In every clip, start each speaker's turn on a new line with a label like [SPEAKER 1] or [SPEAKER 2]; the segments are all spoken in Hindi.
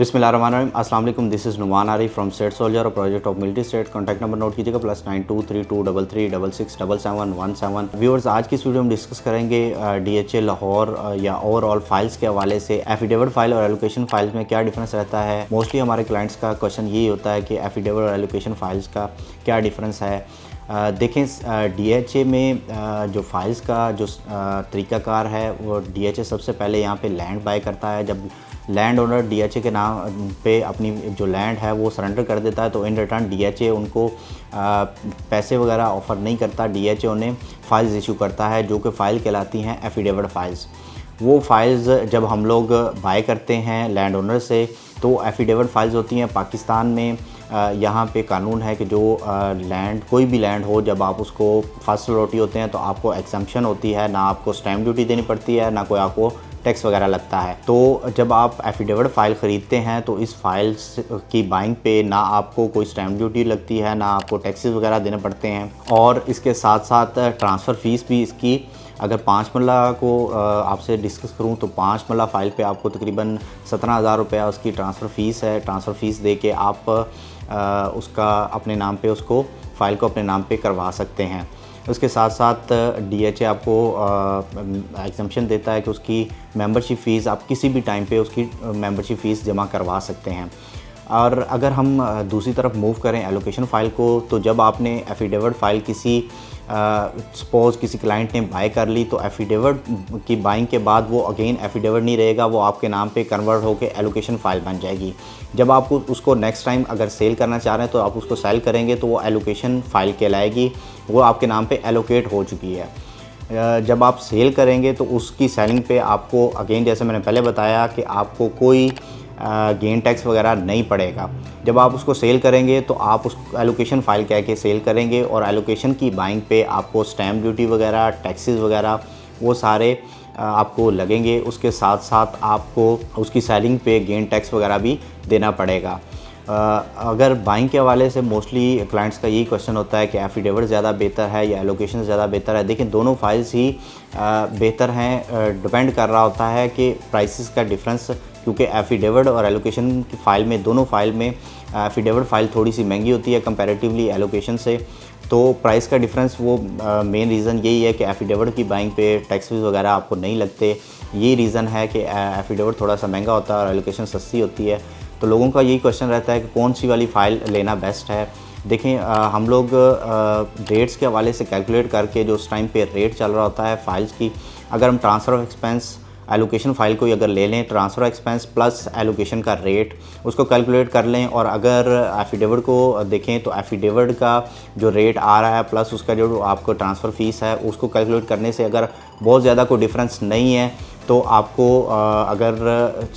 [SPEAKER 1] बिस्मिल्लाहिर्रहमानिर्रहीम। अस्सलाम वालेकुम। This is Numan Arif from state soldier और project of military state. Contact number note कीजिएगा +923233667717। व्यूअर्स, आज की इस वीडियो में डिस्कस करेंगे DHA लाहौर या ओवरऑल फाइल्स के हवाले से एफिडेविट फाइल और एलोकेशन फाइल्स में क्या डिफरेंस रहता है। मोस्टली हमारे क्लाइंट्स का क्वेश्चन यही होता है कि एफिडेविट और एलोकेशन फाइल्स का क्या डिफरेंस है। देखें, DHA में जो फाइल्स का जो तरीक़ाकार है वो DHA सबसे पहले यहाँ पे लैंड बाय करता है। जब लैंड ओनर DHA के नाम पे अपनी जो लैंड है वो सरेंडर कर देता है तो इन रिटर्न DHA उनको पैसे वगैरह ऑफ़र नहीं करता। DHA उन्हें फ़ाइल्स इशू करता है जो कि फ़ाइल कहलाती हैं एफिडेविट फ़ाइल्स। वो फ़ाइल्स जब हम लोग बाय करते हैं लैंड ओनर से तो एफिडेविट फ़ाइल्स होती हैं। पाकिस्तान में यहाँ पे कानून है कि जो लैंड कोई भी लैंड हो, जब आप उसको फर्स्ट रोटी होते हैं तो आपको एग्जम्पशन होती है, ना आपको स्टैम्प ड्यूटी देनी पड़ती है, ना कोई आपको टैक्स वगैरह लगता है। तो जब आप एफिडेविट फ़ाइल ख़रीदते हैं तो इस फाइल्स की बाइंग पे ना आपको कोई स्टैम्प ड्यूटी लगती है, ना आपको टैक्सेस वगैरह देने पड़ते हैं। और इसके साथ साथ ट्रांसफ़र फ़ीस भी इसकी, अगर 5 मरला को आपसे डिस्कस करूं तो 5 मरला फ़ाइल पे आपको तकरीबन 17,000 रुपया उसकी ट्रांसफ़र फ़ीस है। ट्रांसफ़र फ़ीस दे के आप उसका अपने नाम पे उसको फ़ाइल को अपने नाम पे करवा सकते हैं। उसके साथ साथ DHA आपको एग्जम्पशन देता है कि उसकी मेंबरशिप फ़ीस आप किसी भी टाइम पे उसकी मेंबरशिप फ़ीस जमा करवा सकते हैं। और अगर हम दूसरी तरफ मूव करें एलोकेशन फ़ाइल को, तो जब आपने एफिडेविट फ़ाइल किसी सपोज़ किसी क्लाइंट ने बाय कर ली तो एफिडेविट की बाइंग के बाद वो अगेन एफिडेविट नहीं रहेगा, वो आपके नाम पे कन्वर्ट होकर एलोकेशन फ़ाइल बन जाएगी। जब आप उसको नेक्स्ट टाइम अगर सेल करना चाह रहे हैं तो आप उसको सेल करेंगे तो वो एलोकेशन फ़ाइल कहलाएगी, वो आपके नाम पे एलोकेट हो चुकी है। जब आप सेल करेंगे तो उसकी सेलिंग पे आपको अगेन जैसे मैंने पहले बताया कि आपको कोई गेन टैक्स वगैरह नहीं पड़ेगा। जब आप उसको सेल करेंगे तो आप उस एलोकेशन फ़ाइल कह के सेल करेंगे और एलोकेशन की बाइंग पे आपको स्टैम्प ड्यूटी वगैरह, टैक्सेस वगैरह वो सारे आपको लगेंगे। उसके साथ साथ आपको उसकी सेलिंग पे गेन टैक्स वगैरह भी देना पड़ेगा। अगर बाइंग के हवाले से मोस्टली क्लाइंट्स का यही क्वेश्चन होता है कि एफिडेविट ज़्यादा बेहतर है या एलोकेशन ज़्यादा बेहतर है। देखिए, दोनों फाइल्स ही बेहतर हैं। डिपेंड कर रहा होता है कि प्राइसेस का डिफरेंस, क्योंकि एफिडेविट और एलोकेशन की फ़ाइल में, दोनों फ़ाइल में एफिडेविट फ़ाइल थोड़ी सी महंगी होती है कंपैरेटिवली एलोकेशन से। तो प्राइस का डिफरेंस वो मेन रीज़न यही है कि एफिडेविट की बाइंग पे टैक्सेस वगैरह आपको नहीं लगते। यही रीज़न है कि एफिडेविट थोड़ा सा महंगा होता है और एलोकेशन सस्ती होती है। तो लोगों का यही क्वेश्चन रहता है कि कौन सी वाली फ़ाइल लेना बेस्ट है। देखें, हम लोग रेट्स के हवाले से कैलकुलेट करके जो उस टाइम पे रेट चल रहा होता है फ़ाइल्स की, अगर हम transfer of expense allocation file को अगर ले लें, ट्रांसफ़र एक्सपेंस प्लस एलोकेशन का रेट उसको कैलकुलेट कर लें, और अगर एफिडेविट को देखें तो एफिडेविट का जो रेट आ रहा है प्लस उसका जो आपको ट्रांसफ़र फ़ीस है उसको कैलकुलेट करने से अगर बहुत ज़्यादा कोई डिफरेंस नहीं है तो आपको अगर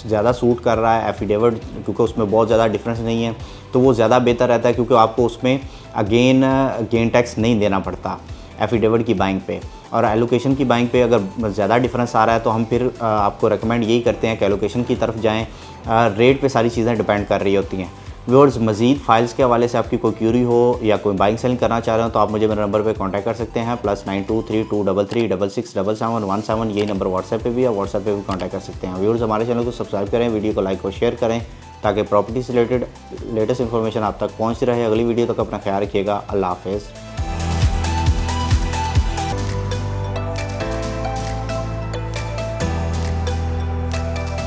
[SPEAKER 1] ज़्यादा सूट कर रहा है एफिडेविट, क्योंकि उसमें बहुत ज़्यादा डिफरेंस नहीं है, तो वो ज़्यादा बेहतर रहता है, क्योंकि आपको उसमें अगेन गेन टैक्स नहीं देना पड़ता एफिडेविट की बाइंग पे। और एलोकेशन की बाइंग पे अगर ज़्यादा डिफरेंस आ रहा है तो हम फिर आपको रेकमेंड यही करते हैं कि एलोकेशन की तरफ जाएँ। रेट पे सारी चीज़ें डिपेंड कर रही होती हैं। व्यूअर्स, मज़ीद फाइल्स के हवाले से आपकी कोई क्यूरी हो या कोई बाइंग सेलिंग करना चाह रहे हो तो आप मुझे मेरे नंबर पे कांटेक्ट कर सकते हैं। +923233667717। यही नंबर व्हाट्सएप पे भी है, व्हाट्सएप पे भी कांटेक्ट कर सकते हैं। व्यूअर्स, हमारे चैनल को सब्सक्राइब करें, वीडियो को लाइक और शेयर करें ताकि प्रॉपर्टी से रिलेटेड लेटेस्ट इन्फॉर्मेशन आप तक पहुँचती रहे। अगली वीडियो तक अपना ख्याल रखिएगा। अल्लाह हाफ़िज़।